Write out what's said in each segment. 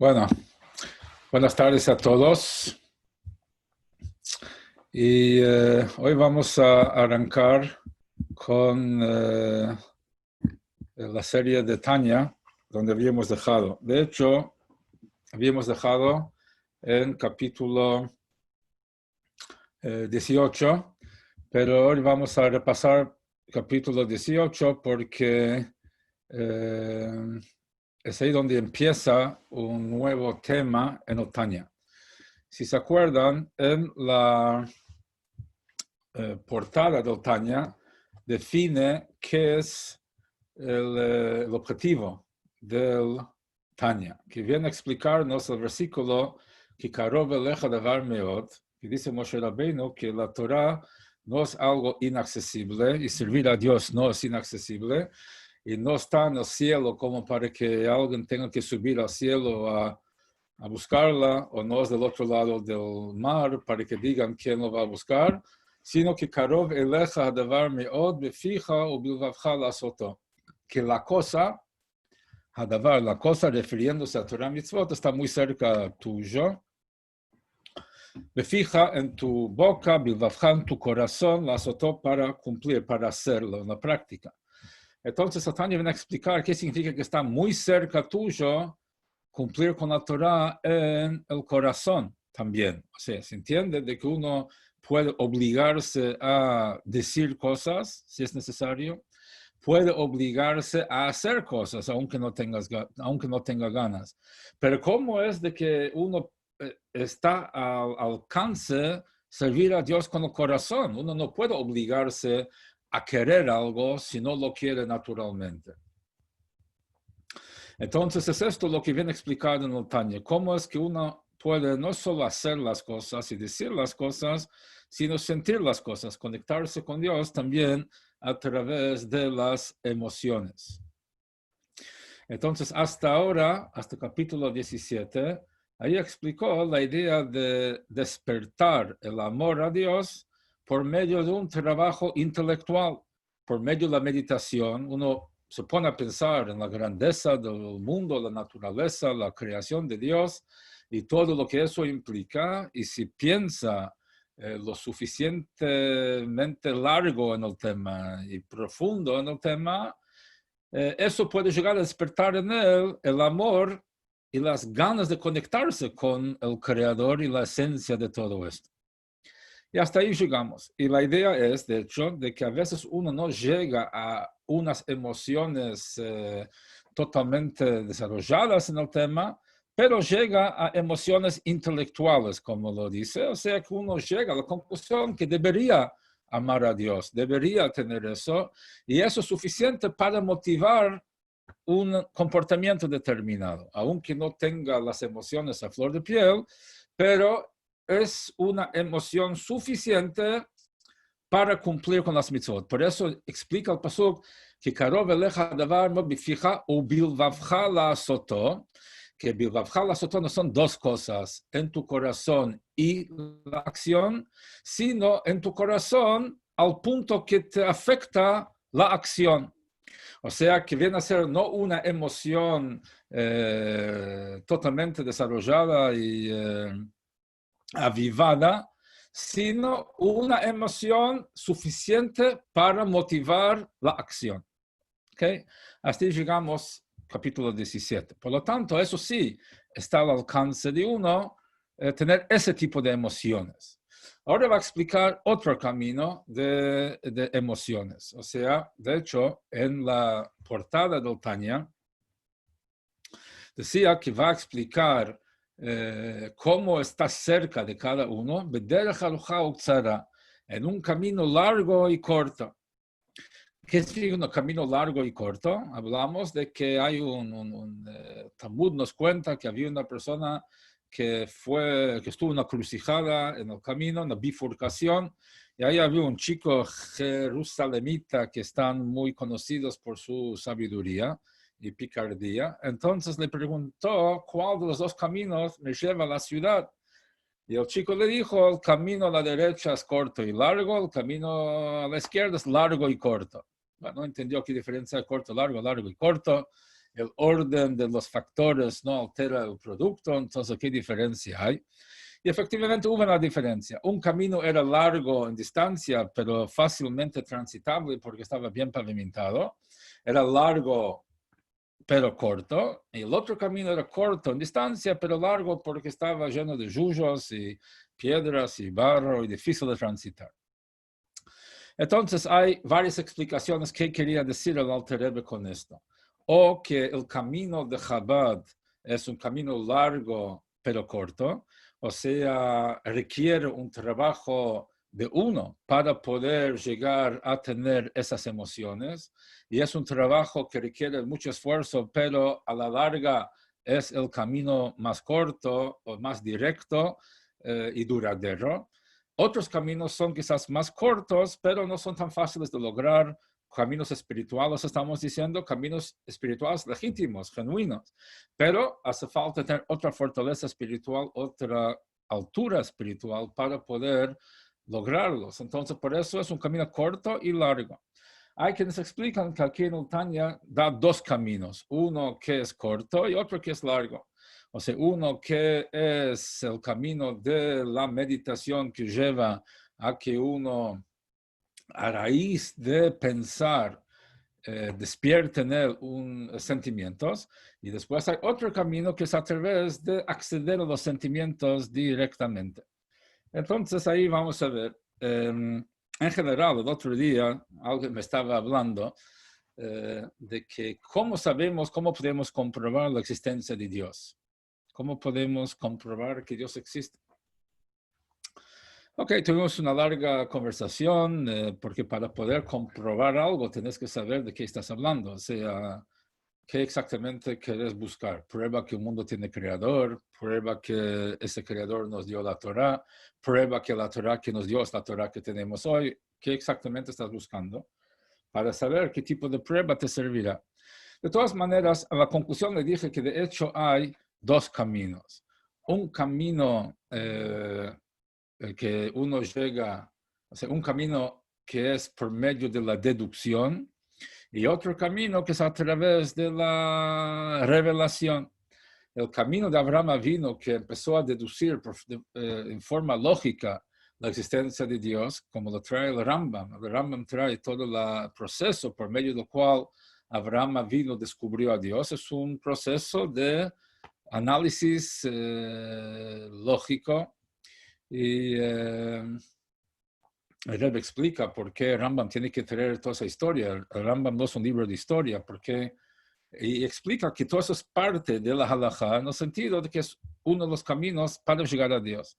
Bueno, buenas tardes a todos. Y hoy vamos a arrancar con la serie de Tanya, donde habíamos dejado. De hecho, habíamos dejado en capítulo 18, pero hoy vamos a repasar capítulo 18 porque es ahí donde empieza un nuevo tema en Tanya. Si se acuerdan, en la portada del Tanya define qué es el objetivo del Tanya, que viene a explicarnos el versículo que Karov eleja davar meod, que dice Moshe Rabbeinu que la Torah no es algo inaccesible y servir a Dios no es inaccesible y no está en el cielo como para que alguien tenga que subir al cielo a buscarla, o no es del otro lado del mar para que digan quién lo va a buscar, sino que Karov eleja hadavar meod befija ubilvavcha lasoto, que la cosa, hadavar, la cosa refiriéndose a Torah Mitzvot, está muy cerca tuyo, befija en tu boca, bilvavcha en tu corazón, lasoto para cumplir, para hacerlo en la práctica. Entonces, Tanya viene a explicar qué significa que está muy cerca tuyo, cumplir con la Torah en el corazón también. O sea, se entiende de que uno puede obligarse a decir cosas, si es necesario, puede obligarse a hacer cosas, aunque no tenga ganas. Pero ¿cómo es de que uno está al alcance servir a Dios con el corazón? Uno no puede obligarse a querer algo si no lo quiere naturalmente. Entonces es esto lo que viene explicado en el Tanya. Cómo es que uno puede no solo hacer las cosas y decir las cosas, sino sentir las cosas, conectarse con Dios también a través de las emociones. Entonces hasta ahora, hasta el capítulo 17, ahí explicó la idea de despertar el amor a Dios por medio de un trabajo intelectual, por medio de la meditación. Uno se pone a pensar en la grandeza del mundo, la naturaleza, la creación de Dios y todo lo que eso implica. Y si piensa lo suficientemente largo en el tema y profundo en el tema, eso puede llegar a despertar en él el amor y las ganas de conectarse con el Creador y la esencia de todo esto. Y hasta ahí llegamos. Y la idea es, de hecho, de que a veces uno no llega a unas emociones totalmente desarrolladas en el tema, pero llega a emociones intelectuales, como lo dice. O sea, que uno llega a la conclusión que debería amar a Dios, debería tener eso, y eso es suficiente para motivar un comportamiento determinado, aunque no tenga las emociones a flor de piel, pero es una emoción suficiente para cumplir con las mitzvot. Por eso explica el pasuk que Karov eleja davar bifija u bilvavcha la'asoto, que bilvavcha la'asoto no son dos cosas, en tu corazón y la acción, sino en tu corazón al punto que te afecta la acción. O sea, que viene a ser no una emoción totalmente desarrollada y avivada, sino una emoción suficiente para motivar la acción. ¿Okay? Hasta ahí llegamos capítulo 17. Por lo tanto, eso sí, está al alcance de uno tener ese tipo de emociones. Ahora va a explicar otro camino de emociones. O sea, de hecho, en la portada del Tanya, decía que va a explicar cómo está cerca de cada uno, en un camino largo y corto. ¿Qué es un camino largo y corto? Hablamos de que hay Talmud nos cuenta que había una persona que estuvo en una crucijada en el camino, en la bifurcación, y ahí había un chico jerusalemita que están muy conocidos por su sabiduría y picardía. Entonces le preguntó cuál de los dos caminos me lleva a la ciudad. Y el chico le dijo, el camino a la derecha es corto y largo, el camino a la izquierda es largo y corto. Bueno, no entendió qué diferencia corto, largo y corto. el orden de los factores no altera el producto, entonces, ¿qué diferencia hay? Y efectivamente hubo una diferencia. Un camino era largo en distancia, pero fácilmente transitable porque estaba bien pavimentado. Era largo, pero corto. Y el otro camino era corto en distancia, pero largo porque estaba lleno de yuyos y piedras y barro y difícil de transitar. Entonces hay varias explicaciones que quería decir el Alter Rebbe con esto. O que el camino de Chabad es un camino largo pero corto, o sea, requiere un trabajo de uno para poder llegar a tener esas emociones, y es un trabajo que requiere mucho esfuerzo, pero a la larga es el camino más corto o más directo y duradero. Otros caminos son quizás más cortos, pero no son tan fáciles de lograr. Caminos espirituales, estamos diciendo, caminos espirituales legítimos, genuinos. Pero hace falta tener otra fortaleza espiritual, otra altura espiritual para poder lograrlos. Entonces, por eso es un camino corto y largo. Hay quienes explican que aquí en el Tanya da dos caminos, uno que es corto y otro que es largo. O sea, uno que es el camino de la meditación que lleva a que uno, a raíz de pensar, despierte en él sentimientos, y después hay otro camino que es a través de acceder a los sentimientos directamente. Entonces ahí vamos a ver. En general, el otro día alguien me estaba hablando de que cómo sabemos, cómo podemos comprobar la existencia de Dios. ¿Cómo podemos comprobar que Dios existe? Ok, tuvimos una larga conversación porque para poder comprobar algo tienes que saber de qué estás hablando. O sea, ¿qué exactamente quieres buscar? Prueba que el mundo tiene creador, prueba que ese creador nos dio la Torah, prueba que la Torah que nos dio es la Torah que tenemos hoy. ¿Qué exactamente estás buscando? Para saber qué tipo de prueba te servirá. De todas maneras, a la conclusión le dije que de hecho hay dos caminos. Un camino que uno llega, o sea, un camino que es por medio de la deducción y otro camino que es a través de la revelación. El camino de Abraham Avinu, que empezó a deducir en forma lógica la existencia de Dios, como lo trae el Rambam. El Rambam trae todo el proceso por medio del cual Abraham Avinu descubrió a Dios. Es un proceso de análisis lógico. Y el Rebbe explica por qué Rambam tiene que traer toda esa historia. El Rambam no es un libro de historia, y explica que todo eso es parte de la halajá, en el sentido de que es uno de los caminos para llegar a Dios.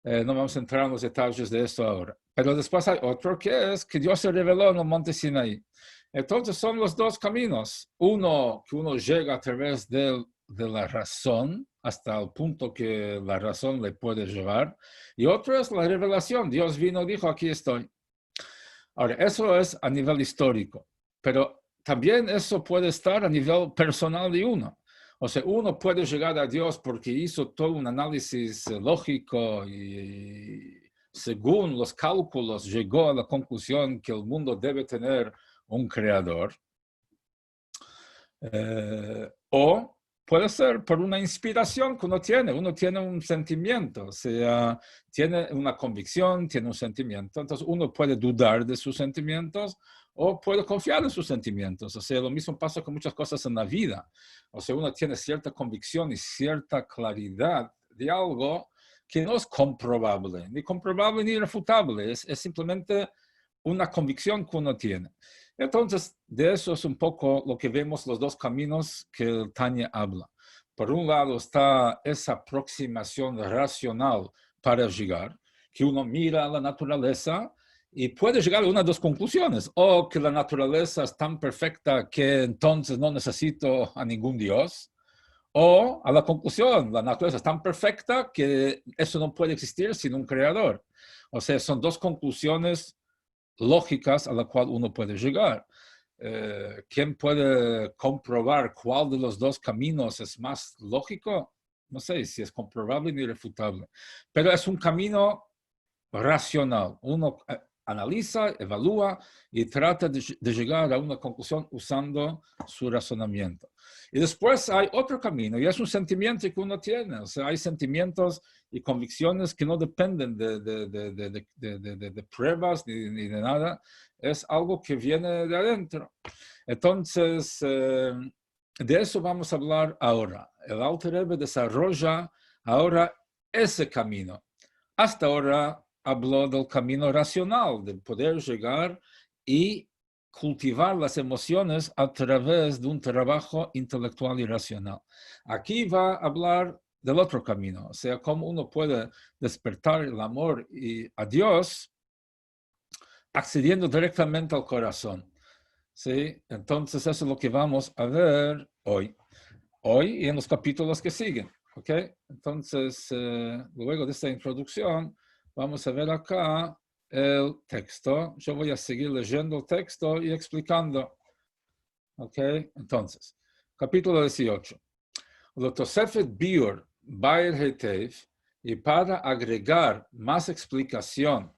No vamos a entrar en los detalles de esto ahora. Pero después hay otro que es que Dios se reveló en el monte Sinaí. Entonces son los dos caminos. Uno que uno llega a través de la razón, hasta el punto que la razón le puede llevar. Y otro es la revelación. Dios vino y dijo, aquí estoy. Ahora, eso es a nivel histórico. Pero también eso puede estar a nivel personal de uno. O sea, uno puede llegar a Dios porque hizo todo un análisis lógico y según los cálculos llegó a la conclusión que el mundo debe tener un creador. O puede ser por una inspiración que uno tiene un sentimiento, o sea, tiene una convicción, tiene un sentimiento. Entonces uno puede dudar de sus sentimientos o puede confiar en sus sentimientos. O sea, lo mismo pasa con muchas cosas en la vida. O sea, uno tiene cierta convicción y cierta claridad de algo que no es comprobable ni irrefutable. Es simplemente una convicción que uno tiene. Entonces, de eso es un poco lo que vemos, los dos caminos que el Tanya habla. Por un lado está esa aproximación racional para llegar, que uno mira a la naturaleza y puede llegar a una de dos conclusiones, o que la naturaleza es tan perfecta que entonces no necesito a ningún Dios, o a la conclusión, la naturaleza es tan perfecta que eso no puede existir sin un creador. O sea, son dos conclusiones lógicas a la cual uno puede llegar. ¿Quién puede comprobar cuál de los dos caminos es más lógico? No sé si es comprobable ni irrefutable, pero es un camino racional. Uno analiza, evalúa y trata de llegar a una conclusión usando su razonamiento. Y después hay otro camino, y es un sentimiento que uno tiene. O sea, hay sentimientos y convicciones que no dependen de pruebas ni de nada. Es algo que viene de adentro. Entonces, de eso vamos a hablar ahora. El Alter Rebbe desarrolla ahora ese camino. Hasta ahora habló del camino racional, de poder llegar y cultivar las emociones a través de un trabajo intelectual y racional. Aquí va a hablar del otro camino, o sea, cómo uno puede despertar el amor a Dios accediendo directamente al corazón. ¿Sí? Entonces, eso es lo que vamos a ver hoy y en los capítulos que siguen. ¿Okay? Entonces, luego de esta introducción, vamos a ver acá el texto. Yo voy a seguir leyendo el texto y explicando. ¿Okay? Entonces, capítulo 18. Lo Tosefet Biur Baer Hetev, y para agregar más explicación,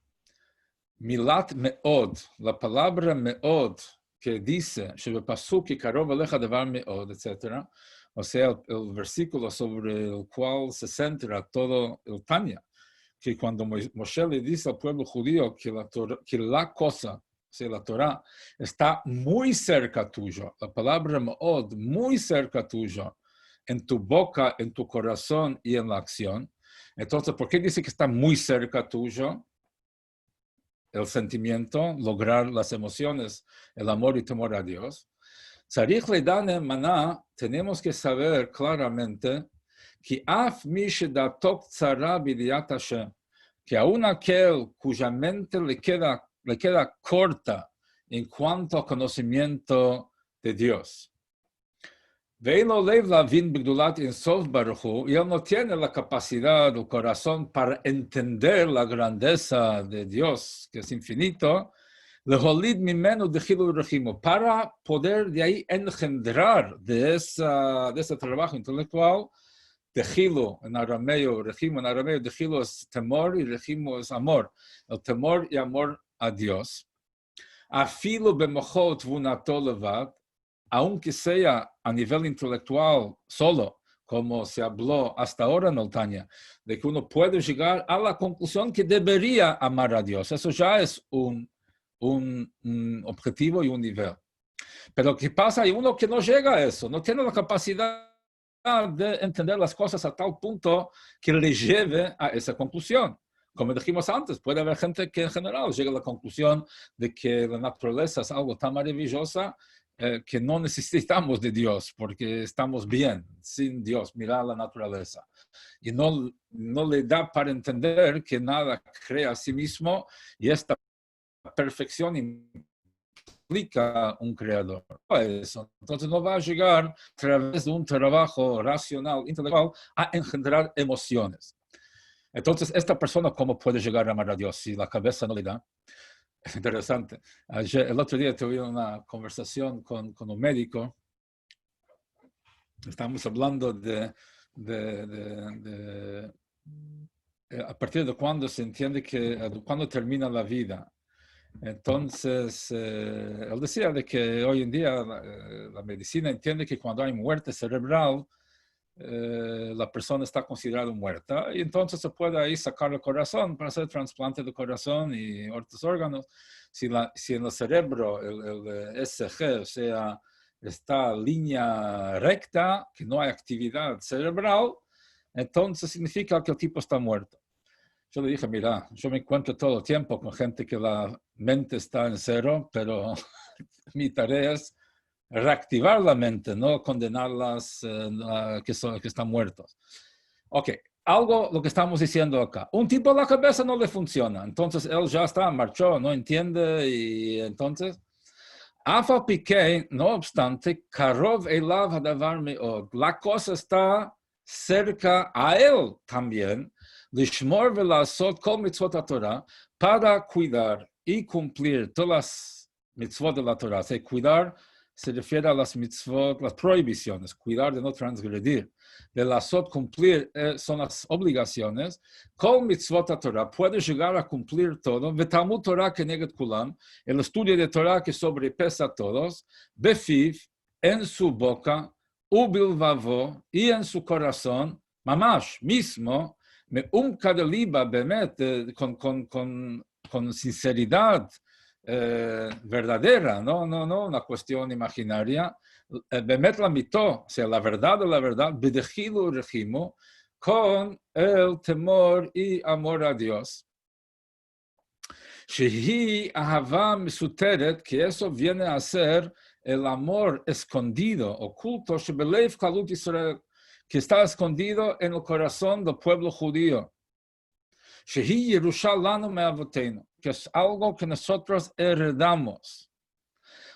Milat Meod, la palabra Meod, que dice, Shebepasuk y Karov Aleja Devar Meod, etc., o sea, el versículo sobre el cual se centra todo el Tanya, que cuando Moshe le dice al pueblo judío que la cosa, o sea, la Torah, está muy cerca tuyo, la palabra Meod, muy cerca tuyo, en tu boca, en tu corazón y en la acción. Entonces, ¿por qué dice que está muy cerca tuyo? El sentimiento, lograr las emociones, el amor y temor a Dios. Tzarich ledan maná, tenemos que saber claramente que af mi shedatok tzara b'diat Hashem, que aún aquel cuya mente le queda corta en cuanto al conocimiento de Dios. Veino lev lavin b'gdulat insof baruch hu, y él no tiene la capacidad del corazón para entender la grandeza de Dios, que es infinito, leholid mimenu dechilu rechimu, para poder de ahí engendrar de ese trabajo intelectual, dechilu en arameo, rechimu en arameo, dechilu es temor y rechimu es amor, el temor y amor a Dios. Afilu bemochot vunato levad, aunque sea a nivel intelectual solo, como se habló hasta ahora en el Tanya, de que uno puede llegar a la conclusión que debería amar a Dios. Eso ya es un objetivo y un nivel. Pero ¿qué pasa? Hay uno que no llega a eso, no tiene la capacidad de entender las cosas a tal punto que le lleve a esa conclusión. Como dijimos antes, puede haber gente que en general llega a la conclusión de que la naturaleza es algo tan maravillosa que no necesitamos de Dios porque estamos bien sin Dios, mirar la naturaleza. Y no le da para entender que nada crea a sí mismo y esta perfección implica un creador. Eso. Entonces no va a llegar a través de un trabajo racional, intelectual, a engendrar emociones. Entonces, esta persona, ¿cómo puede llegar a amar a Dios si la cabeza no le da? Es interesante. El otro día tuve una conversación con un médico. Estamos hablando a partir de cuándo se entiende cuándo termina la vida. Entonces, él decía de que hoy en día la medicina entiende que cuando hay muerte cerebral, la persona está considerada muerta y entonces se puede ahí sacar el corazón para hacer trasplante de corazón y otros órganos. Si en el cerebro el SG, o sea, está línea recta, que no hay actividad cerebral, entonces significa que el tipo está muerto. Yo le dije, mira, yo me encuentro todo el tiempo con gente que la mente está en cero, pero mi tarea es reactivar la mente, no condenarlas que están muertos. Ok, lo que estamos diciendo acá. Un tipo a la cabeza no le funciona, entonces él ya está, marchó, no entiende y entonces... Afa Piqué, no obstante, Karov Elav Hadavar Meod, la cosa está cerca a él también, Lishmor Velasot Kol Mitzvot HaTorah, para cuidar y cumplir todas las mitzvot de la Torah, o sea, cuidar se refiere a las mitzvot, las prohibiciones, cuidar de no transgredir. De lasot, cumplir, son las obligaciones. Kol mitzvot a Torah puede llegar a cumplir todo. Vetalmud Torah keneged kulam, el estudio de Torah que sobrepesa a todos. Befiv, en su boca, ubilvavo, y en su corazón, mamash, mismo, me kadeliba, bemet, con sinceridad verdadera, no una cuestión imaginaria. Bemet la mitó, o sea, la verdad, bedejilu regimo, con el temor y amor a Dios. Shehi ahava mesuteret, que eso viene a ser el amor escondido, oculto, shebelev kalut Israel, que está escondido en el corazón del pueblo judío. Shehi Yerusha lanu me'avotenu, que es algo que nosotros heredamos.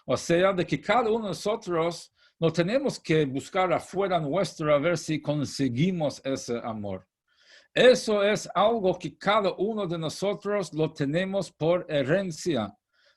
O sea, de que cada uno de nosotros no tenemos que buscar afuera nuestro a ver si conseguimos ese amor. Eso es algo que cada uno de nosotros lo tenemos por herencia.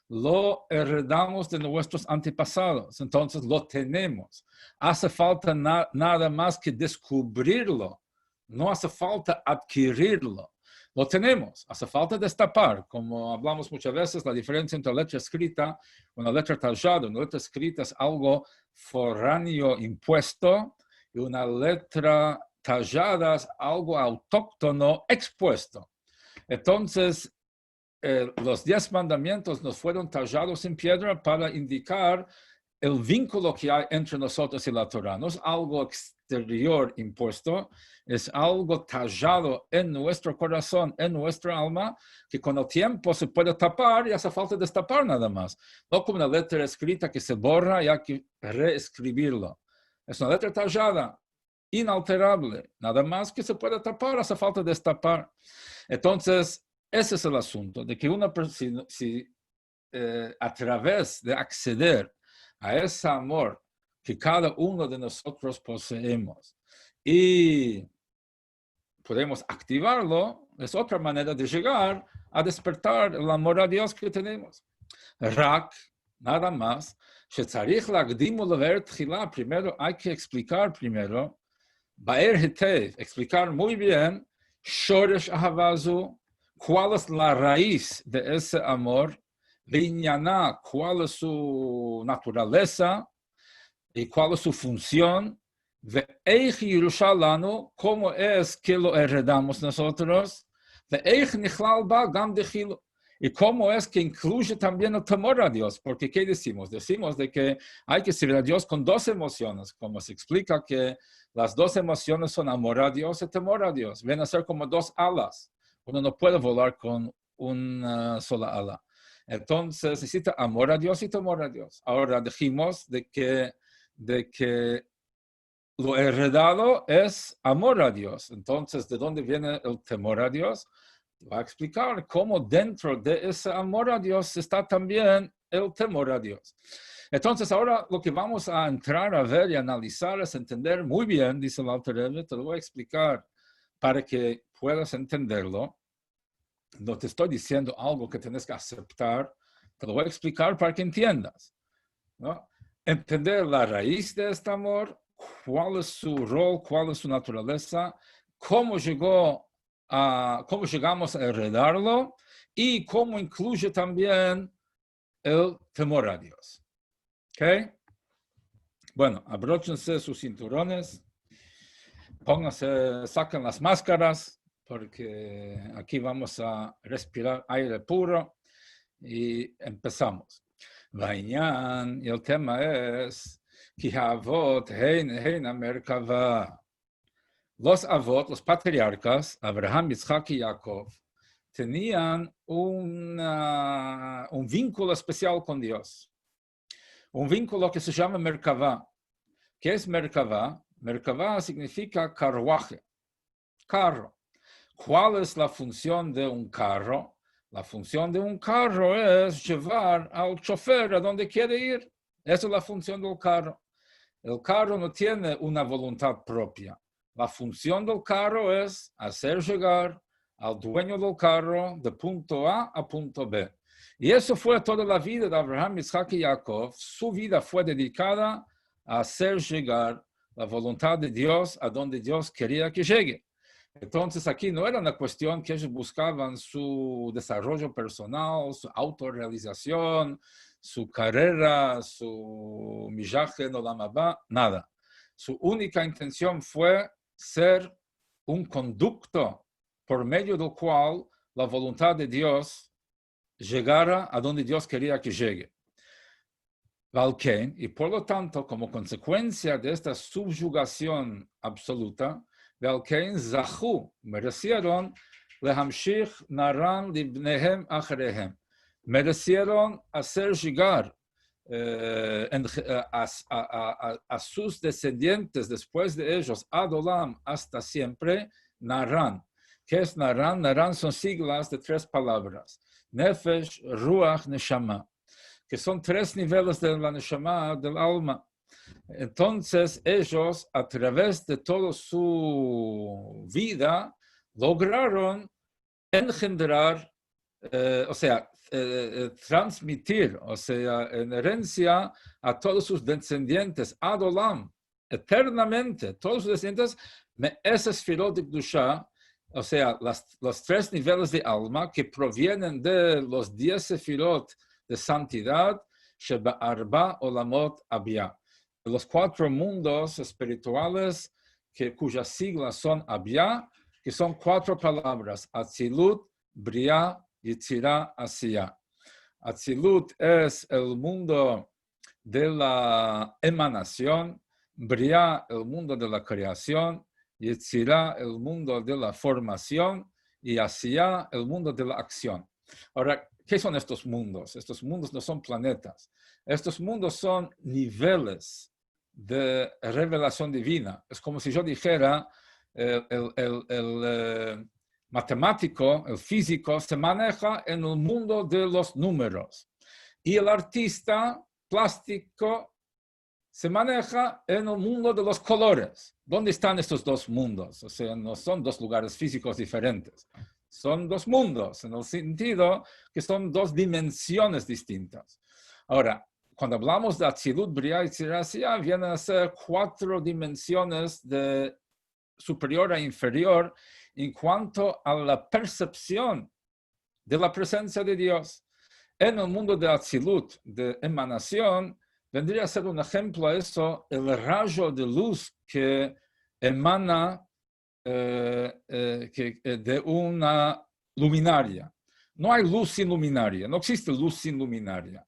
Lo heredamos de nuestros antepasados, entonces lo tenemos. Hace falta nada más que descubrirlo. No hace falta adquirirlo. Lo tenemos, hace falta destapar, como hablamos muchas veces, la diferencia entre letra escrita y una letra tallada. Una letra escrita es algo foráneo impuesto y una letra tallada es algo autóctono expuesto. Entonces, los 10 mandamientos nos fueron tallados en piedra para indicar el vínculo que hay entre nosotros y la Torah. No es algo exterior impuesto, es algo tallado en nuestro corazón, en nuestra alma, que con el tiempo se puede tapar y hace falta destapar nada más. No como una letra escrita que se borra y hay que reescribirlo. Es una letra tallada, inalterable, nada más que se puede tapar, hace falta destapar. Entonces, ese es el asunto, de que una persona, a través de acceder a ese amor que cada uno de nosotros poseemos y podemos activarlo, es otra manera de llegar a despertar el amor a Dios que tenemos. Rak, nada más, primero hay que explicar primero, explicar muy bien, Shoresh Ahavazu, cuál es la raíz de ese amor, Viñana, cuál es su naturaleza y cuál es su función, Ve'eich Yerushalanu, cómo es que lo heredamos nosotros, Ve'eich Nichlal Ba Gam Dechilu, y cómo es que incluye también el temor a Dios, porque ¿qué decimos? Decimos de que hay que servir a Dios con 2 emociones, como se explica que las 2 emociones son amor a Dios y temor a Dios, vienen a ser como 2 alas. Uno no puede volar con una sola ala. Entonces necesita amor a Dios y temor a Dios. Ahora dijimos de que lo heredado es amor a Dios. Entonces, ¿de dónde viene el temor a Dios? Va a explicar cómo dentro de ese amor a Dios está también el temor a Dios. Entonces, ahora lo que vamos a entrar a ver y analizar es entender muy bien, dice el Alter Rebbe, te lo voy a explicar para que puedas entenderlo. No te estoy diciendo algo que tienes que aceptar, te lo voy a explicar para que entiendas, ¿no? Entender la raíz de este amor, cuál es su rol, cuál es su naturaleza, cómo llegamos a heredarlo y cómo incluye también el temor a Dios. ¿Ok? Bueno, abróchense sus cinturones, saquen las máscaras, porque aquí vamos a respirar aire puro y empezamos. Vainyan, y el tema es Ki Havot Heina Merkava. Los avot, los patriarcas, Abraham, Yitzhak y Jacob, tenían un vínculo especial con Dios. Un vínculo que se llama Merkava. ¿Qué es Merkava? Merkava significa carruaje, carro. ¿Cuál es la función de un carro? La función de un carro es llevar al chofer a donde quiere ir. Esa es la función del carro. El carro no tiene una voluntad propia. La función del carro es hacer llegar al dueño del carro de punto A a punto B. Y eso fue toda la vida de Abraham, Isaac y Jacob. Su vida fue dedicada a hacer llegar la voluntad de Dios a donde Dios quería que llegue. Entonces aquí no era una cuestión que ellos buscaban su desarrollo personal, su autorrealización, su carrera, su millaje en Olam Haba, nada. Su única intención fue ser un conducto por medio del cual la voluntad de Dios llegara a donde Dios quería que llegue. Y por lo tanto, como consecuencia de esta subyugación absoluta, Zahu, merecieron lehamshich naran libnehem acherehem. Merecieron hacer llegar a sus descendientes después de ellos, Adolam, hasta siempre, Naran. ¿Qué es Naran? Naran son siglas de 3 palabras. Nefesh, Ruach, Neshama, que son 3 niveles de la Neshama, del alma. Entonces, ellos, a través de toda su vida, lograron engendrar, transmitir, en herencia a todos sus descendientes, Adolam, eternamente, todos sus descendientes, ese Sefirot de Kedusha, los 3 niveles de alma que provienen de los 10 Sefirot de santidad, Sheba Arba Olamot Abia. Los 4 mundos espirituales cuyas siglas son Abia, que son 4 palabras, Atzilut, Bria, Yitzirah, Asiya. Atzilut es el mundo de la emanación, Bria, el mundo de la creación, Yitzirah, el mundo de la formación, y Asiya, el mundo de la acción. Ahora, ¿qué son estos mundos? Estos mundos no son planetas. Estos mundos son niveles de revelación divina. Es como si yo dijera, el matemático, el físico, se maneja en el mundo de los números. Y el artista plástico se maneja en el mundo de los colores. ¿Dónde están estos 2 mundos? No son 2 lugares físicos diferentes. Son 2 mundos, en el sentido que son 2 dimensiones distintas. Ahora, cuando hablamos de Atzilut, Bria y Tzirah, vienen a ser 4 dimensiones de superior a inferior en cuanto a la percepción de la presencia de Dios. En el mundo de Atzilut, de emanación, vendría a ser un ejemplo a eso, el rayo de luz que emana de una luminaria. No hay luz sin luminaria, no existe luz sin luminaria.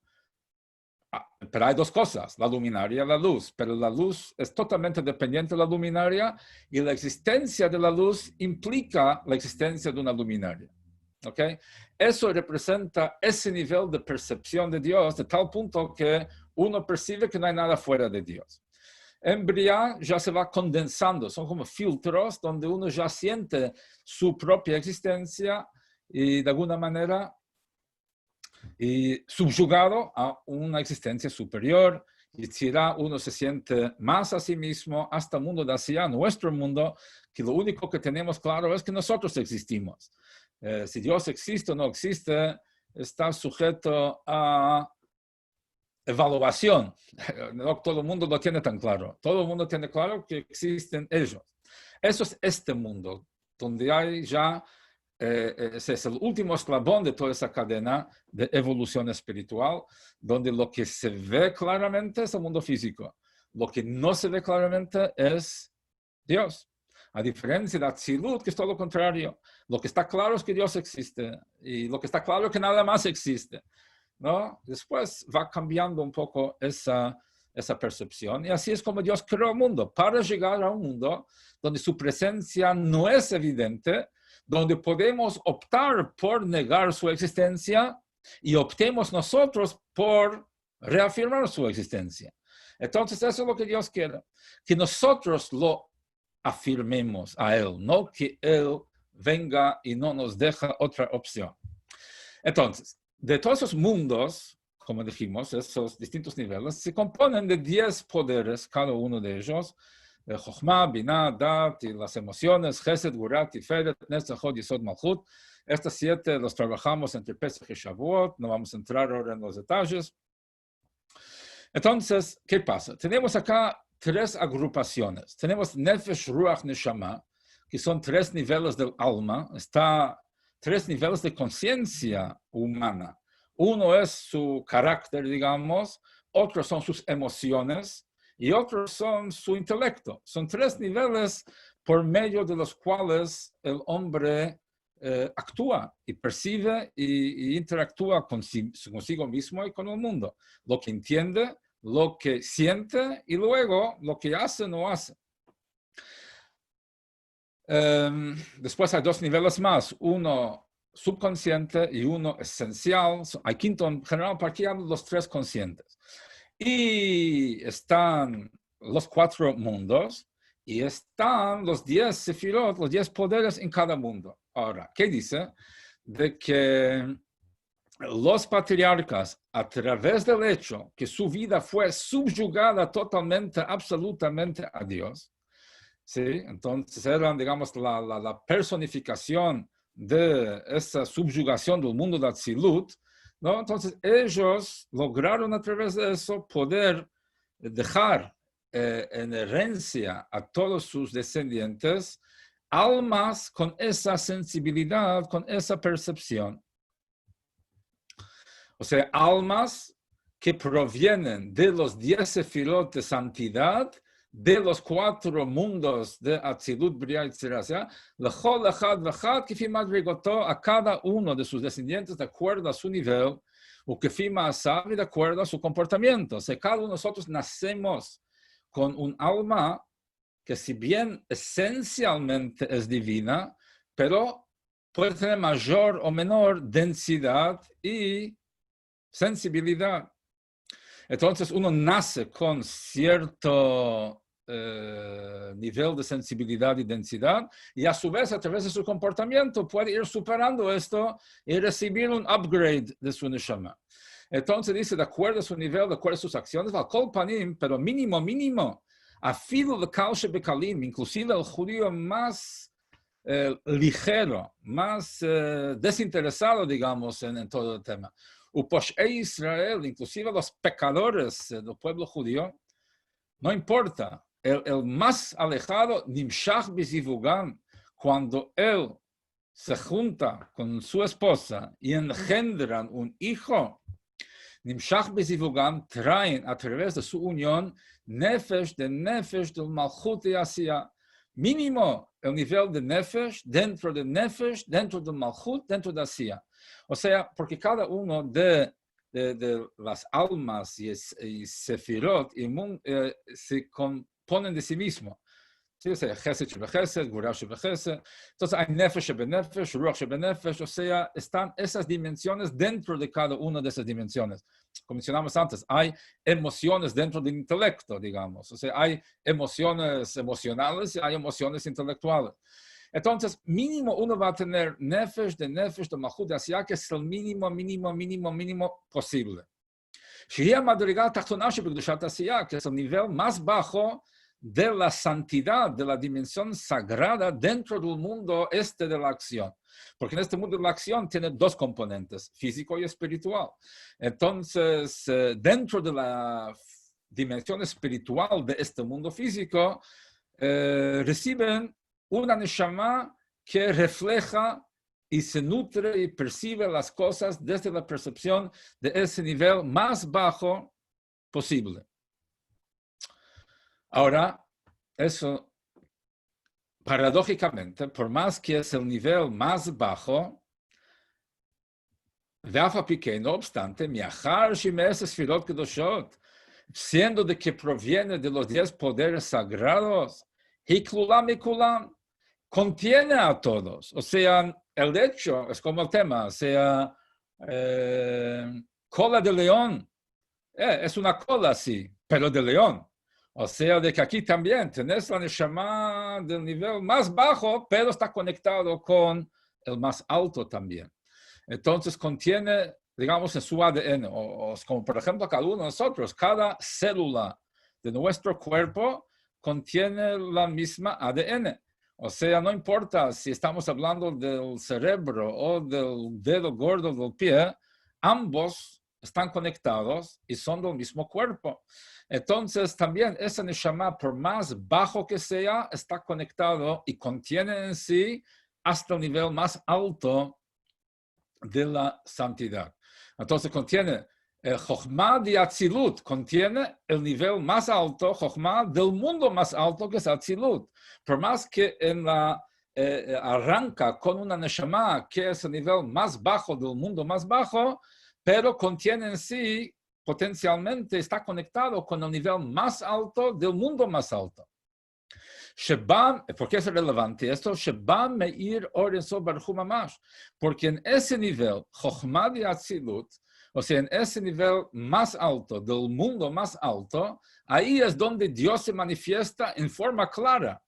Pero hay 2 cosas, la luminaria y la luz, pero la luz es totalmente dependiente de la luminaria y la existencia de la luz implica la existencia de una luminaria. ¿Okay? Eso representa ese nivel de percepción de Dios de tal punto que uno percibe que no hay nada fuera de Dios. En Bria ya se va condensando, son como filtros donde uno ya siente su propia existencia y de alguna manera y subyugado a una existencia superior. Y uno se siente más a sí mismo hasta el mundo de Asiya, nuestro mundo, que lo único que tenemos claro es que nosotros existimos. Si Dios existe o no existe, está sujeto a evaluación. No todo el mundo lo tiene tan claro. Todo el mundo tiene claro que existen ellos. Eso es este mundo, donde hay ya, ese es el último eslabón de toda esa cadena de evolución espiritual, donde lo que se ve claramente es el mundo físico. Lo que no se ve claramente es Dios. A diferencia de Atzilut, que es todo lo contrario. Lo que está claro es que Dios existe. Y lo que está claro es que nada más existe, ¿no? Después va cambiando un poco esa percepción. Y así es como Dios creó el mundo, para llegar a un mundo donde su presencia no es evidente, donde podemos optar por negar su existencia y optemos nosotros por reafirmar su existencia. Entonces, eso es lo que Dios quiere, que nosotros lo afirmemos a Él, no que Él venga y no nos deja otra opción. Entonces, de todos esos mundos, como dijimos, esos distintos niveles, se componen de 10 poderes, cada uno de ellos, Chokhmah, Binah, Dat, y las emociones, Chesed, Gvura, Tiferet, Netzach, Hod, Yesod, Malchut, Estas 7 los trabajamos entre Pesach y Shavuot, no vamos a entrar ahora en los detalles. Entonces, ¿qué pasa? Tenemos acá 3 agrupaciones. Tenemos Nefesh, Ruach, Neshama, que son 3 niveles del alma, 3 niveles de conciencia humana. Uno es su carácter, digamos, otros son sus emociones y otros son su intelecto. Son 3 niveles por medio de los cuales el hombre actúa y percibe y interactúa consigo mismo y con el mundo. Lo que entiende, lo que siente y luego lo que hace o no hace. Después hay 2 niveles más, uno subconsciente y uno esencial. Hay quinto en general, para aquí hablo los 3 conscientes. Y están los 4 mundos y están los 10 sefirot, los 10 poderes en cada mundo. Ahora, ¿qué dice? De que los patriarcas, a través del hecho que su vida fue subyugada totalmente, absolutamente a Dios, ¿sí? Entonces eran, digamos, la personificación de esa subyugación del mundo de Atzilut, ¿no? Entonces ellos lograron a través de eso poder dejar en herencia a todos sus descendientes almas con esa sensibilidad, con esa percepción. O sea, almas que provienen de los 10 sefirot de santidad, de los 4 mundos de Atzilut, Bria y Tzirasya, lechol echad vechad kefim madrigoto, a cada uno de sus descendientes de acuerdo a su nivel, o kefim ma'asav, de acuerdo a su comportamiento. O sea, cada uno de nosotros nacemos con un alma que, si bien esencialmente es divina, pero puede tener mayor o menor densidad y sensibilidad. Entonces uno nace con cierto nivel de sensibilidad y densidad y a su vez a través de su comportamiento puede ir superando esto y recibir un upgrade de su neshama. Entonces dice, de acuerdo a su nivel, de acuerdo a sus acciones, al kol panim, pero mínimo, afilu lekal shebekalim, inclusive el judío más ligero, más desinteresado, digamos, en todo el tema. Uposhei Israel, inclusive los pecadores del pueblo judío, no importa, el más alejado, Nimshach Bizivugam, cuando él se junta con su esposa y engendran un hijo, Nimshach Bizivugam, traen a través de su unión nefesh del malchut y Asiya. Mínimo el nivel de nefesh, dentro del malchut, dentro de Asiya. O sea, porque cada uno de las almas y sefirot se componen de sí mismo. ¿Sí? O sea, Chesed shebechesed, Gvura shebechesed. Entonces hay Nefesh shebenefesh, Ruach shebenefesh. O sea, están esas dimensiones dentro de cada una de esas dimensiones. Como mencionamos antes, hay emociones dentro del intelecto, digamos. O sea, hay emociones emocionales y hay emociones intelectuales. Entonces, mínimo uno va a tener nefesh de malchut de Asiya, que es el mínimo posible. Shehia madrigal tachtonah shebekdushat Asiya, que es el nivel más bajo de la santidad, de la dimensión sagrada dentro del mundo de la acción. Porque en este mundo de la acción tiene 2 componentes, físico y espiritual. Entonces, dentro de la dimensión espiritual de este mundo físico, reciben una neshama que refleja y se nutre y percibe las cosas desde la percepción de ese nivel más bajo posible. Ahora, eso, paradójicamente, por más que es el nivel más bajo, no obstante, siendo de que proviene de los 10 poderes sagrados, hiklulam y kulam, contiene a todos. O sea, el hecho es como el tema, o sea, cola de león, es una cola así, pero de león. O sea, de que aquí también tenés la neshama del nivel más bajo, pero está conectado con el más alto también. Entonces contiene, digamos, en su ADN, o como por ejemplo cada uno de nosotros, cada célula de nuestro cuerpo contiene la misma ADN. O sea, no importa si estamos hablando del cerebro o del dedo gordo del pie, ambos están conectados y son del mismo cuerpo. Entonces, también ese neshama, por más bajo que sea, está conectado y contiene en sí hasta el nivel más alto de la santidad. Entonces, contiene el Jochma de Atzilut, contiene el nivel más alto, Jochma del mundo más alto, que es Atzilut. Por más que en la arranca con una neshama, que es el nivel más bajo del mundo más bajo, pero contiene en sí, potencialmente, está conectado con el nivel más alto del mundo más alto. ¿Por qué es relevante esto? Sheba Meir Or Ensof Baruch Hu Mamash. Porque en ese nivel, Chochma de Atzilut, o sea, en ese nivel más alto, del mundo más alto, ahí es donde Dios se manifiesta en forma clara.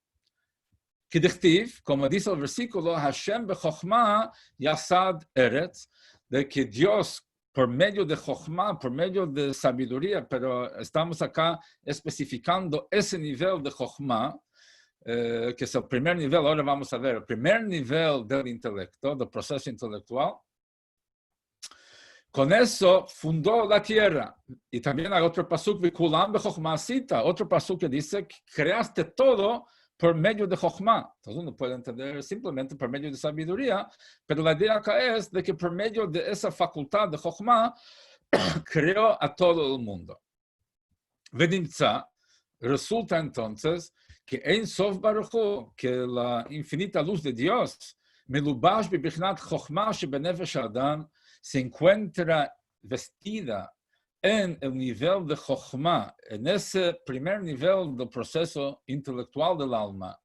Kedichtiv, como dice el versículo, Hashem bechochma yasad eretz, de que Dios, por medio de chochma, por medio de sabiduría, pero estamos acá especificando ese nivel de chochma, que es el primer nivel, ahora vamos a ver, el primer nivel del intelecto, del proceso intelectual. Con eso fundó la tierra. Y también hay otro pasuk, otro pasuk que dice que creaste todo por medio de Jochma. Entonces uno puede entender simplemente por medio de sabiduría, pero la idea acá es de que por medio de esa facultad de Jochma creó a todo el mundo. Vedimtza, resulta entonces que Ein Sof Baruch Hu, que la infinita luz de Dios, Melubash bibichnat Chochma shebenefesh Adam, se encuentra vestida en el nivel de Chochma, en ese primer nivel del proceso intelectual del alma.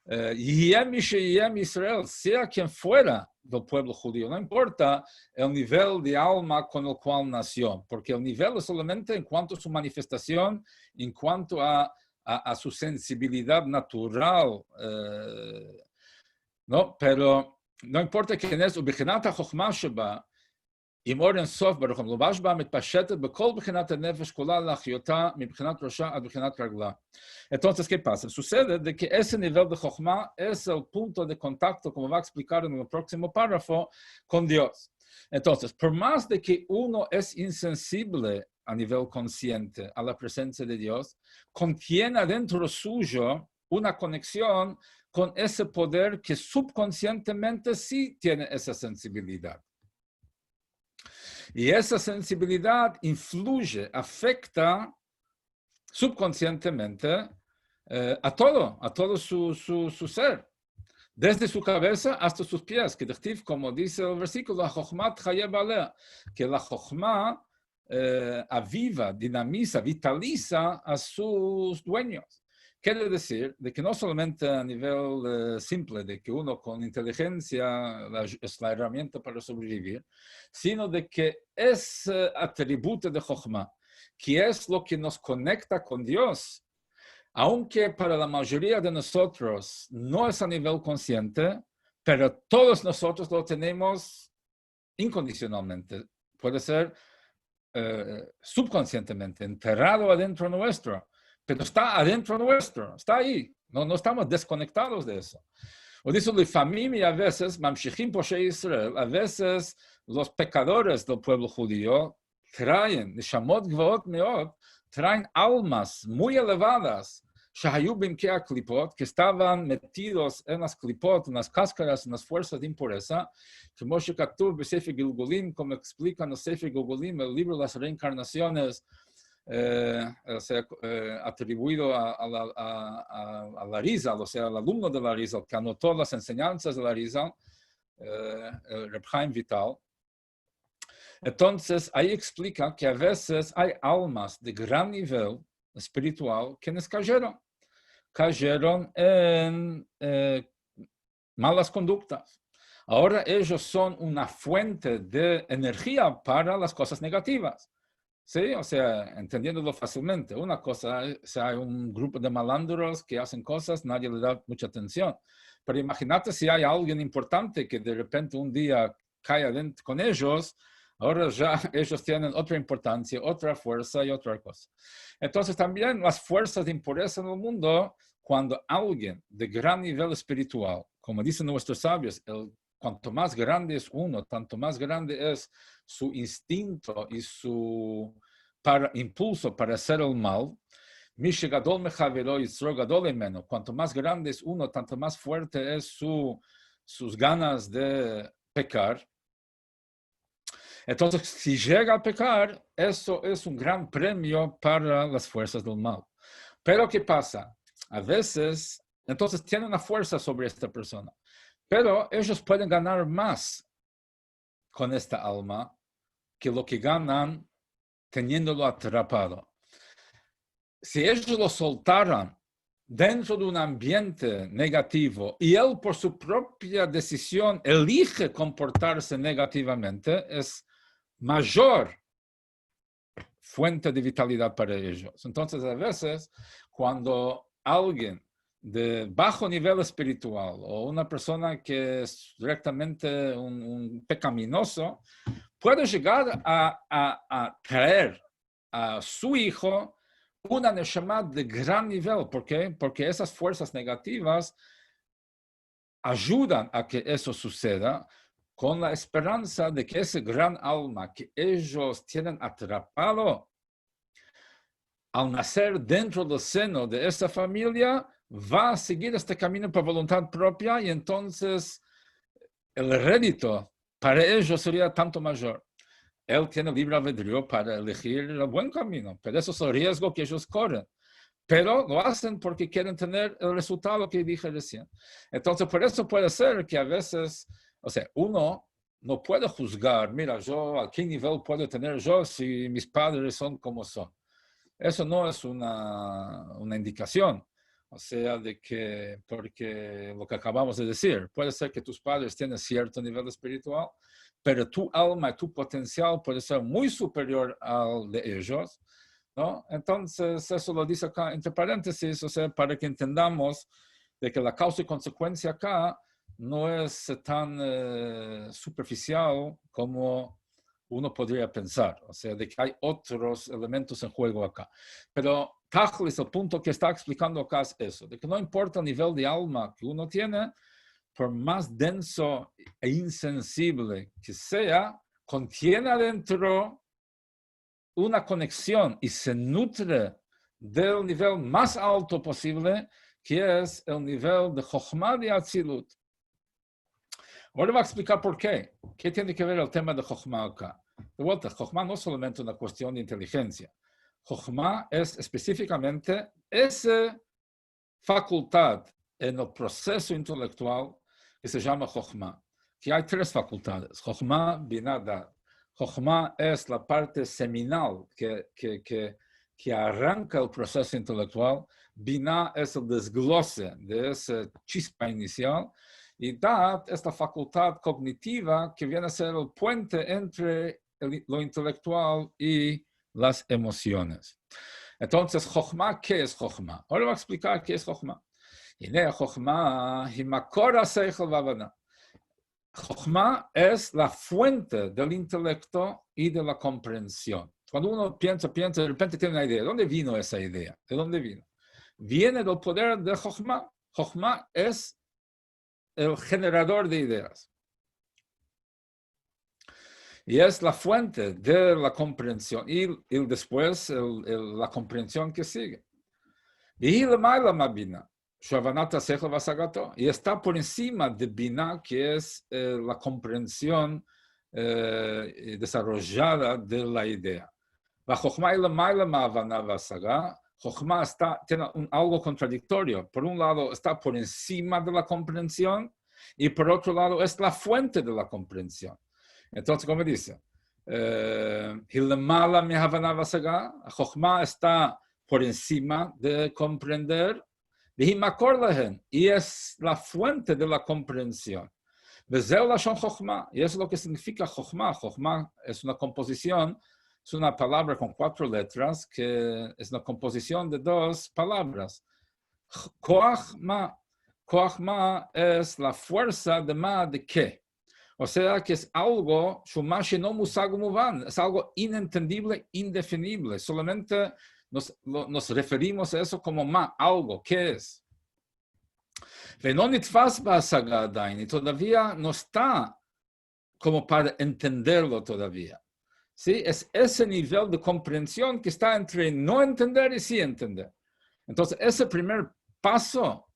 Yiem Israel, sea quien fuera del pueblo judío, no importa el nivel de alma con el cual nació, porque el nivel es solamente en cuanto a su manifestación, en cuanto a su sensibilidad natural, ¿no? Pero no importa quién es, ובחינת החוכמה שבה, עם אור אינסוף ברוך הוא מלובש בה, מתפשטת בכל בחינת הנפש כולה להחיותה, מבחינת ראשה עד בחינת רגלה. Entonces, ¿qué pasa? Sucede de que ese nivel de Jochma es el punto de contacto, como va a explicar en el próximo párrafo, con Dios. Entonces, por más de que uno es insensible a nivel consciente a la presencia de Dios, contiene adentro suyo una conexión con ese poder que subconscientemente sí tiene esa sensibilidad. Y esa sensibilidad influye, afecta subconscientemente a todo su ser, desde su cabeza hasta sus pies, que como dice el versículo, que la Jochma aviva, dinamiza, vitaliza a sus dueños. Quiere decir de que no solamente a nivel simple, de que uno con inteligencia es la herramienta para sobrevivir, sino de que es atributo de Jochma, que es lo que nos conecta con Dios, aunque para la mayoría de nosotros no es a nivel consciente, pero todos nosotros lo tenemos incondicionalmente. Puede ser subconscientemente, enterrado adentro nuestro, pero está adentro nuestro, está ahí. No estamos desconectados de eso. O dice Lifamim, y a veces, Mamshechim Poshei Israel, a veces los pecadores del pueblo judío traen, Neshamot Gvaot Meot, traen almas muy elevadas, Shahayu Bimkei Klipot, que estaban metidos en las klipot, en las cáscaras, en las fuerzas de impureza, que Moshe Katuv, Sefer Gilgulim, como explica en el Sefer Gilgulim, el libro de las reencarnaciones, atribuido a la Rizal, o sea, al alumno de la Rizal, que anotó las enseñanzas de la Rizal, Reb Chaim Vital. Entonces, ahí explica que a veces hay almas de gran nivel espiritual que nos cayeron en malas conductas. Ahora ellos son una fuente de energía para las cosas negativas. Sí, o sea, entendiéndolo fácilmente. Una cosa, si hay un grupo de malandros que hacen cosas, nadie le da mucha atención. Pero imagínate si hay alguien importante que de repente un día cae adentro con ellos, ahora ya ellos tienen otra importancia, otra fuerza y otra cosa. Entonces también las fuerzas de impureza en el mundo cuando alguien de gran nivel espiritual, como dicen nuestros sabios, cuanto más grande es uno, tanto más grande es su instinto y su impulso para hacer el mal. Cuanto más grande es uno, tanto más fuerte es sus ganas de pecar. Entonces, si llega a pecar, eso es un gran premio para las fuerzas del mal. Pero ¿qué pasa? A veces, entonces tiene una fuerza sobre esta persona, pero ellos pueden ganar más con esta alma que lo que ganan teniéndolo atrapado. Si ellos lo soltaran dentro de un ambiente negativo y él por su propia decisión elige comportarse negativamente, es mayor fuente de vitalidad para ellos. Entonces, a veces, cuando alguien de bajo nivel espiritual o una persona que es directamente un pecaminoso, puede llegar a traer a su hijo una neshama de gran nivel. ¿Por qué? Porque esas fuerzas negativas ayudan a que eso suceda con la esperanza de que ese gran alma que ellos tienen atrapado, al nacer dentro del seno de esa familia, va a seguir este camino por voluntad propia y entonces el rédito para ellos sería tanto mayor. Él tiene libre albedrío para elegir el buen camino, pero eso es el riesgo que ellos corren. Pero lo hacen porque quieren tener el resultado que dije recién. Entonces, por eso puede ser que a veces, o sea, uno no puede juzgar, mira, yo a qué nivel puedo tener yo si mis padres son como son. Eso no es una indicación. O sea, de que, porque lo que acabamos de decir, puede ser que tus padres tienen cierto nivel espiritual, pero tu alma y tu potencial puede ser muy superior al de ellos, ¿no? Entonces, eso lo dice acá entre paréntesis, o sea, para que entendamos de que la causa y consecuencia acá no es tan superficial como uno podría pensar, o sea, de que hay otros elementos en juego acá. Pero Tachlis, el punto que está explicando acá es eso, de que no importa el nivel de alma que uno tiene, por más denso e insensible que sea, contiene adentro una conexión y se nutre del nivel más alto posible, que es el nivel de Chokhmah de Atzilut. Ahora voy a explicar por qué. ¿Qué tiene que ver el tema de Chokhmah acá? De vuelta, Chokhmah no es solamente una cuestión de inteligencia. Chokhmah es específicamente esa facultad en el proceso intelectual que se llama Chokhmah. Que hay tres facultades. Chokhmah, Binah, Da'at. Chokhmah es la parte seminal que arranca el proceso intelectual. Binah es el desglose de esa chispa inicial. Y Da'at es la facultad cognitiva que viene a ser el puente entre lo intelectual y las emociones. Entonces, Chokhmah, ¿qué es Chokhmah? Ahora voy a explicar qué es Chokhmah. Chokhmah Chokhmah es la fuente del intelecto y de la comprensión. Cuando uno piensa, de repente tiene una idea. ¿De dónde vino esa idea? ¿De dónde vino? Viene del poder de Chokhmah. Chokhmah es el generador de ideas. Y es la fuente de la comprensión. Y después la comprensión que sigue. Y está por encima de Binah, que es la comprensión desarrollada de la idea. Chokhmah tiene algo contradictorio. Por un lado, está por encima de la comprensión y por otro lado, es la fuente de la comprensión. Entonces, como dice, Chokhmah está por encima de comprender, y es la fuente de la comprensión. Y eso es lo que significa Chokhmah. Chokhmah es una composición, es una palabra con 4 letras, que es una composición de 2 palabras. Koach-ma. Koach-ma es la fuerza de ma de qué. O sea que es algo, es algo inentendible, indefinible. Solamente nos referimos a eso como ma, algo. ¿Qué es? Ve'no nitfas ba'hasaga adain, y todavía no está como para entenderlo todavía. ¿Sí? Es ese nivel de comprensión que está entre no entender y sí entender. Entonces, ese primer paso,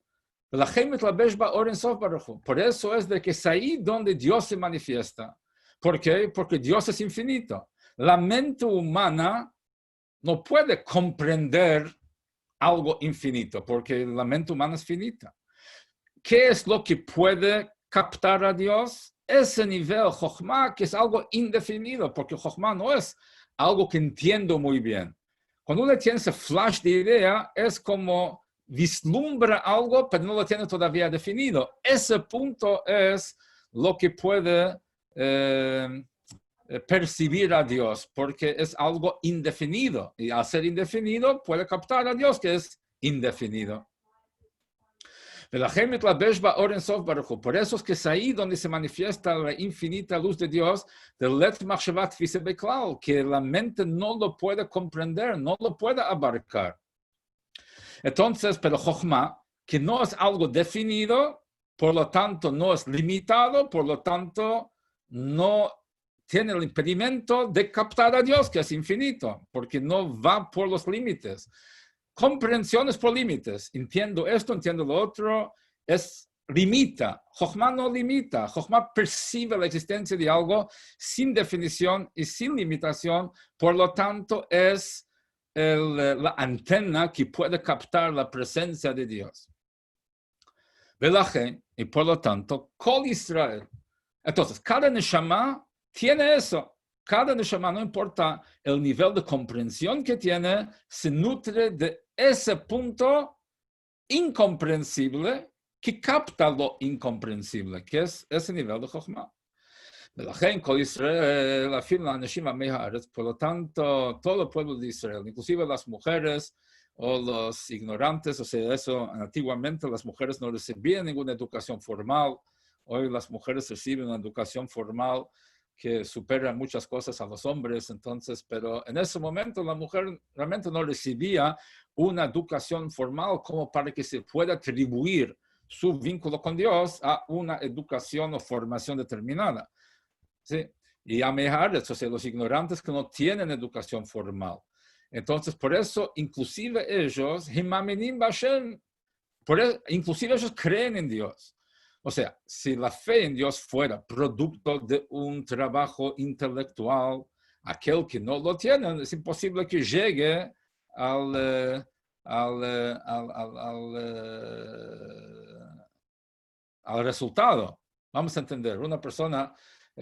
por eso es de que es ahí donde Dios se manifiesta. ¿Por qué? Porque Dios es infinito. La mente humana no puede comprender algo infinito, porque la mente humana es finita. ¿Qué es lo que puede captar a Dios? Ese nivel, Jochma, que es algo indefinido, porque Jochma no es algo que entiendo muy bien. Cuando uno tiene ese flash de idea, es como vislumbra algo, pero no lo tiene todavía definido. Ese punto es lo que puede percibir a Dios, porque es algo indefinido. Y al ser indefinido, puede captar a Dios, que es indefinido. Por eso es que es ahí donde se manifiesta la infinita luz de Dios, que la mente no lo puede comprender, no lo puede abarcar. Entonces, pero Jochma, que no es algo definido, por lo tanto no es limitado, por lo tanto no tiene el impedimento de captar a Dios, que es infinito, porque no va por los límites. Comprensiones por límites. Entiendo esto, entiendo lo otro. Limita. Jochma no limita. Jochma percibe la existencia de algo sin definición y sin limitación. Por lo tanto, es la antena que puede captar la presencia de Dios. Y por lo tanto, Kol Israel. Entonces, cada Neshama tiene eso. Cada Neshama, no importa el nivel de comprensión que tiene, se nutre de ese punto incomprensible que capta lo incomprensible, que es ese nivel de Jochma. Por lo tanto, todo el pueblo de Israel, inclusive las mujeres o los ignorantes, o sea, eso antiguamente las mujeres no recibían ninguna educación formal. Hoy las mujeres reciben una educación formal que supera muchas cosas a los hombres, entonces, pero en ese momento la mujer realmente no recibía una educación formal como para que se pueda atribuir su vínculo con Dios a una educación o formación determinada. ¿Sí? Y a Meharetz, o sea, los ignorantes que no tienen educación formal. Entonces, por eso, inclusive ellos, inclusive ellos creen en Dios. O sea, si la fe en Dios fuera producto de un trabajo intelectual, aquel que no lo tiene, es imposible que llegue al resultado. Vamos a entender, una persona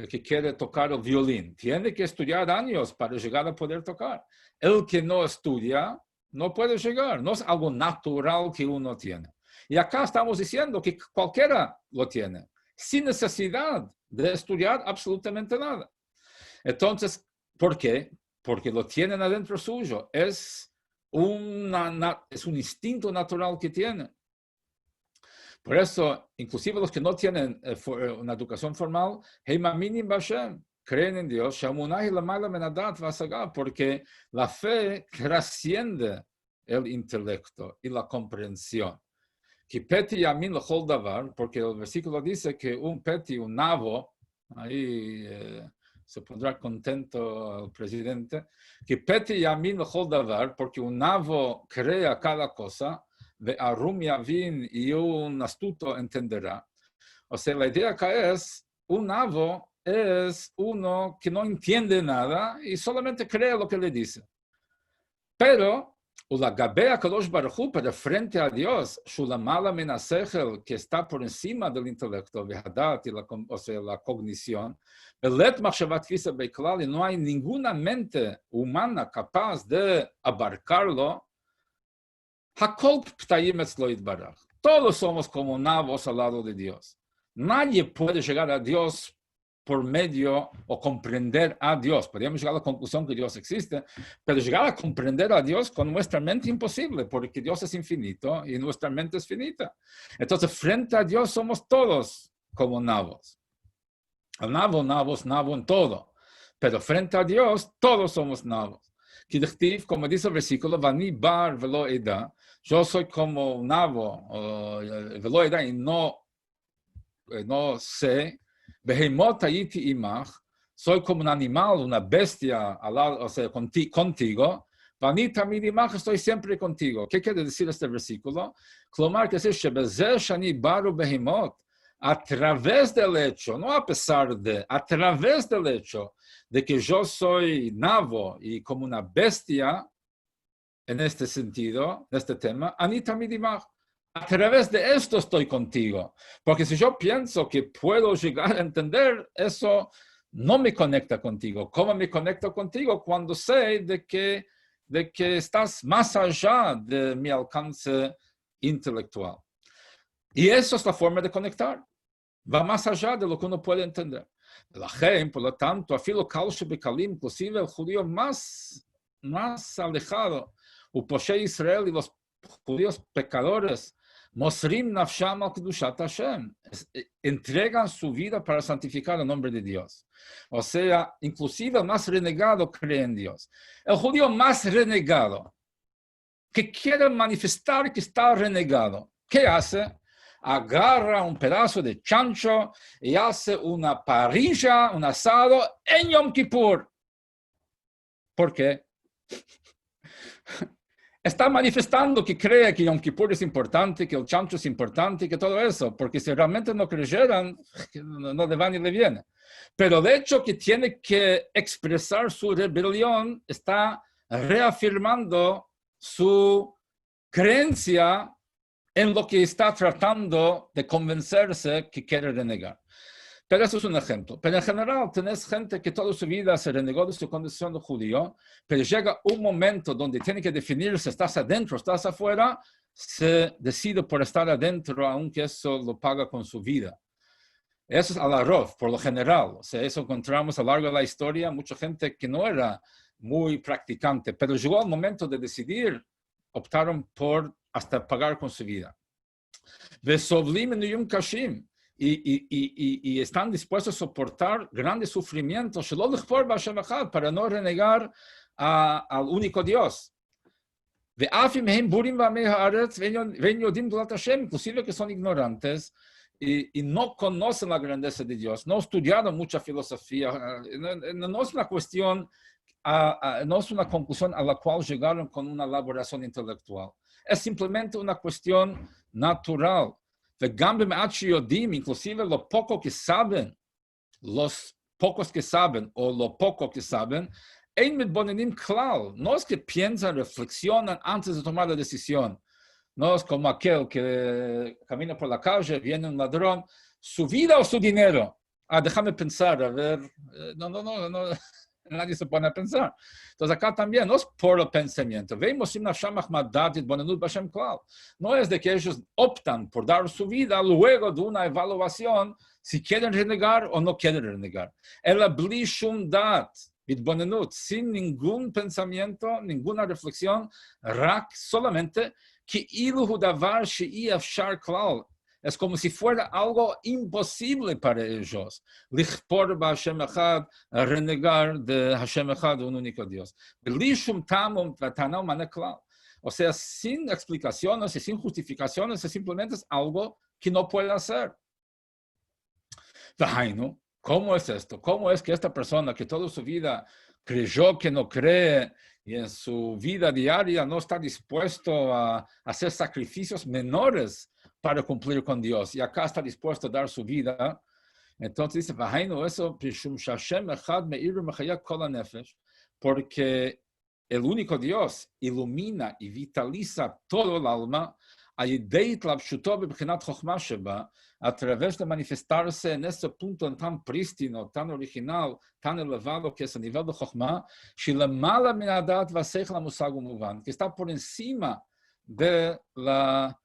que quiere tocar el violín tiene que estudiar años para llegar a poder tocar. El que no estudia no puede llegar, no es algo natural que uno tiene. Y acá estamos diciendo que cualquiera lo tiene, sin necesidad de estudiar absolutamente nada. Entonces, ¿por qué? Porque lo tienen adentro suyo. Es un instinto natural que tiene. Por eso, inclusive los que no tienen una educación formal, creen en Dios, porque la fe trasciende el intelecto y la comprensión. Porque el versículo dice que un peti, un nabo, ahí se pondrá contento el presidente, que peti yamin l'chol davar, porque un nabo crea cada cosa, Arum Yavin y un astuto entenderá. O sea, la idea acá es, un nabo es uno que no entiende nada y solamente cree lo que le dice. Pero, para frente a Dios, Shulamala Menasechel, que está por encima del intelecto, o sea, la cognición, no hay ninguna mente humana capaz de abarcarlo. Todos somos como nabos al lado de Dios. Nadie puede llegar a Dios por medio o comprender a Dios. Podríamos llegar a la conclusión que Dios existe, pero llegar a comprender a Dios con nuestra mente imposible, porque Dios es infinito y nuestra mente es finita. Entonces, frente a Dios somos todos como nabos. El nabo en todo. Pero frente a Dios, todos somos nabos. Como dice el versículo, Vani bar velo eda, yo soy como un nabo, veloida, y no sé, behemot hayiti imach, soy como un animal, una bestia, o sea, contigo, vanita midimach, estoy siempre contigo. ¿Qué quiere decir este versículo? Clomar, que dice, shebezeh shani baru behemot, a través del hecho, no a pesar de, a través del hecho de que yo soy nabo y como una bestia, en este sentido, en este tema, Anita Midimach, a través de esto estoy contigo. Porque si yo pienso que puedo llegar a entender, eso no me conecta contigo. ¿Cómo me conecto contigo? Cuando sé de que estás más allá de mi alcance intelectual. Y eso es la forma de conectar. Va más allá de lo que uno puede entender. La gente, por lo tanto, afilo Kalshe Bekalim, inclusive el judío más alejado, Uposhe Israel y los judíos pecadores, Mosrim Nafsham al Kedushat Hashem, entregan su vida para santificar el nombre de Dios. O sea, inclusive el más renegado cree en Dios. El judío más renegado, que quiere manifestar que está renegado, ¿qué hace? Agarra un pedazo de chancho y hace una parrilla, un asado en Yom Kippur. ¿Por qué? Está manifestando que cree que Yom Kippur es importante, que el chancho es importante, que todo eso, porque si realmente no creyeran, no le va ni le viene. Pero de hecho que tiene que expresar su rebelión, está reafirmando su creencia en lo que está tratando de convencerse que quiere renegar. Pero eso es un ejemplo. Pero en general, tenés gente que toda su vida se renegó de su condición de judío, pero llega un momento donde tiene que definirse, estás adentro, estás afuera, se decide por estar adentro, aunque eso lo paga con su vida. Eso es al arroz, por lo general. O sea, eso encontramos a lo largo de la historia, mucha gente que no era muy practicante, pero llegó el momento de decidir, optaron por hasta pagar con su vida. Y están dispuestos a soportar grandes sufrimientos para no renegar al único Dios. Inclusive que son ignorantes y no conocen la grandeza de Dios, no estudiaron mucha filosofía, no es una cuestión, no es una conclusión a la cual llegaron con una elaboración intelectual. Es simplemente una cuestión natural. Inclusive lo poco que saben, los pocos que saben o lo poco que saben, no es que piensan, reflexionan antes de tomar la decisión. No es como aquel que camina por la calle, viene un ladrón, su vida o su dinero. Déjame pensar, a ver, no. Nadie se pone a pensar. Entonces acá también no es por el pensamiento. No es de que ellos optan por dar su vida luego de una evaluación si quieren renegar o no quieren renegar. Sin ningún pensamiento, ninguna reflexión, solamente que es como si fuera algo imposible para ellos. Renegar de Hashem Echad, un único Dios. O sea, sin explicaciones y sin justificaciones, simplemente es algo que no puede hacer. ¿Cómo es esto? ¿Cómo es que esta persona que toda su vida creyó que no cree y en su vida diaria no está dispuesto a hacer sacrificios menores para cumplir con Dios y acá está dispuesto a dar su vida? Entonces dice, eso, porque el único Dios ilumina y vitaliza todo el alma a través de manifestarse en ese punto tan prístino, tan original, tan elevado que es el nivel de Chokhmah, que está por encima de la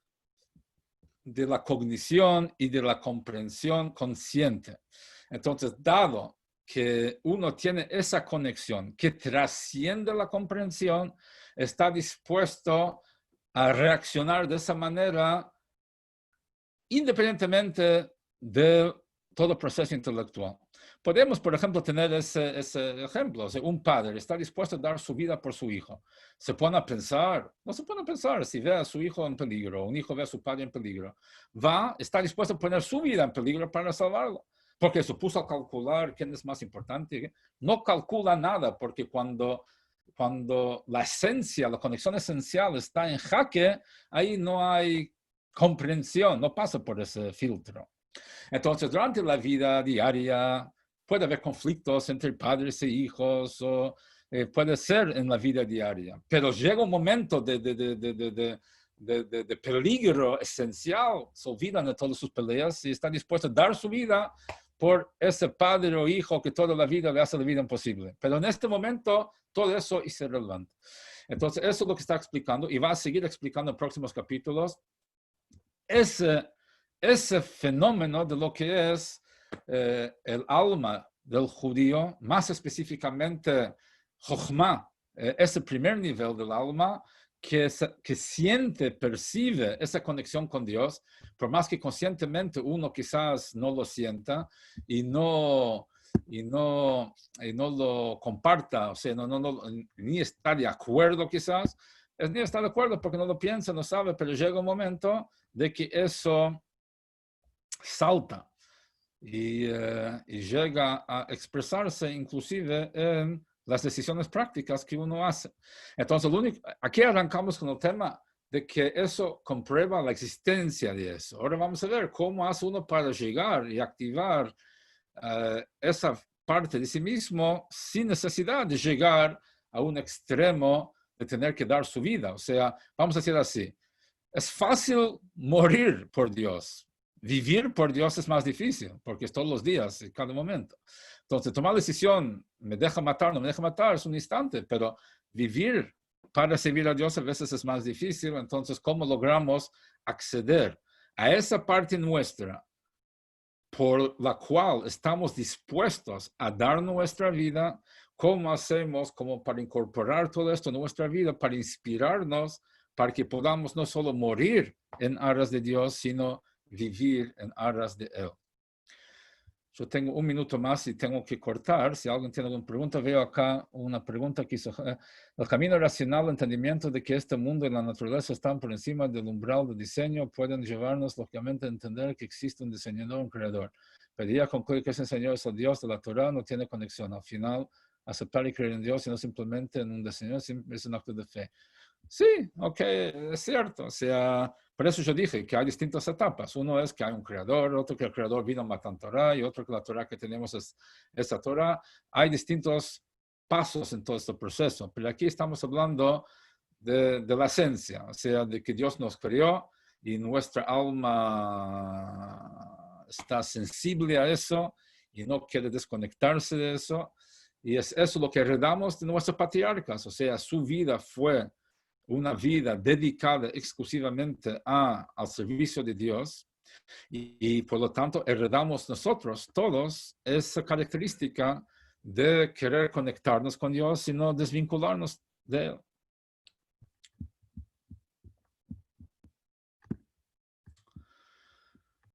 cognición y de la comprensión consciente. Entonces, dado que uno tiene esa conexión que trasciende la comprensión, está dispuesto a reaccionar de esa manera independientemente de todo proceso intelectual. Podemos, por ejemplo, tener ese ejemplo. O sea, un padre está dispuesto a dar su vida por su hijo. Se pone a pensar, no se pone a pensar, si ve a su hijo en peligro, un hijo ve a su padre en peligro, está dispuesto a poner su vida en peligro para salvarlo. Porque se puso a calcular quién es más importante. No calcula nada, porque cuando la esencia, la conexión esencial está en jaque, ahí no hay comprensión, no pasa por ese filtro. Entonces, durante la vida diaria, puede haber conflictos entre padres e hijos, o puede ser en la vida diaria, pero llega un momento de peligro esencial, se olvidan de todas sus peleas y está dispuesto a dar su vida por ese padre o hijo que toda la vida le hace la vida imposible. Pero en este momento, todo eso es irrelevante. Entonces, eso es lo que está explicando y va a seguir explicando en próximos capítulos. Ese fenómeno de lo que es el alma del judío, más específicamente Jochma, ese primer nivel del alma que siente, percibe esa conexión con Dios, por más que conscientemente uno quizás no lo sienta y no lo comparta, o sea, ni está de acuerdo quizás, ni está de acuerdo porque no lo piensa, no sabe, pero llega un momento de que eso salta y llega a expresarse inclusive en las decisiones prácticas que uno hace. Entonces, aquí arrancamos con el tema de que eso comprueba la existencia de eso. Ahora vamos a ver cómo hace uno para llegar y activar esa parte de sí mismo sin necesidad de llegar a un extremo de tener que dar su vida. O sea, vamos a decir así, es fácil morir por Dios. Vivir por Dios es más difícil, porque es todos los días, en cada momento. Entonces, tomar la decisión, me deja matar, no me deja matar, es un instante, pero vivir para servir a Dios a veces es más difícil. Entonces, ¿cómo logramos acceder a esa parte nuestra por la cual estamos dispuestos a dar nuestra vida? ¿Cómo hacemos como para incorporar todo esto en nuestra vida, para inspirarnos, para que podamos no solo morir en aras de Dios, sino vivir en aras de Él? Yo tengo un minuto más y tengo que cortar. Si alguien tiene alguna pregunta, veo acá una pregunta que hizo. El camino racional, el entendimiento de que este mundo y la naturaleza están por encima del umbral del diseño, pueden llevarnos lógicamente a entender que existe un diseñador, un creador. Pero concluir que ese Señor es el Dios de la Torah, no tiene conexión. Al final, aceptar y creer en Dios, sino simplemente en un diseñador, es un acto de fe. Sí, ok, es cierto. O sea, por eso yo dije que hay distintas etapas. Uno es que hay un creador, otro que el creador vino a Matan Torah, y otro que la Torah que tenemos es esta Torah. Hay distintos pasos en todo este proceso, pero aquí estamos hablando de la esencia, o sea, de que Dios nos creó y nuestra alma está sensible a eso y no quiere desconectarse de eso. Y es eso lo que heredamos de nuestros patriarcas, o sea, su vida fue una vida dedicada exclusivamente al servicio de Dios y por lo tanto heredamos nosotros todos esa característica de querer conectarnos con Dios y no desvincularnos de Él.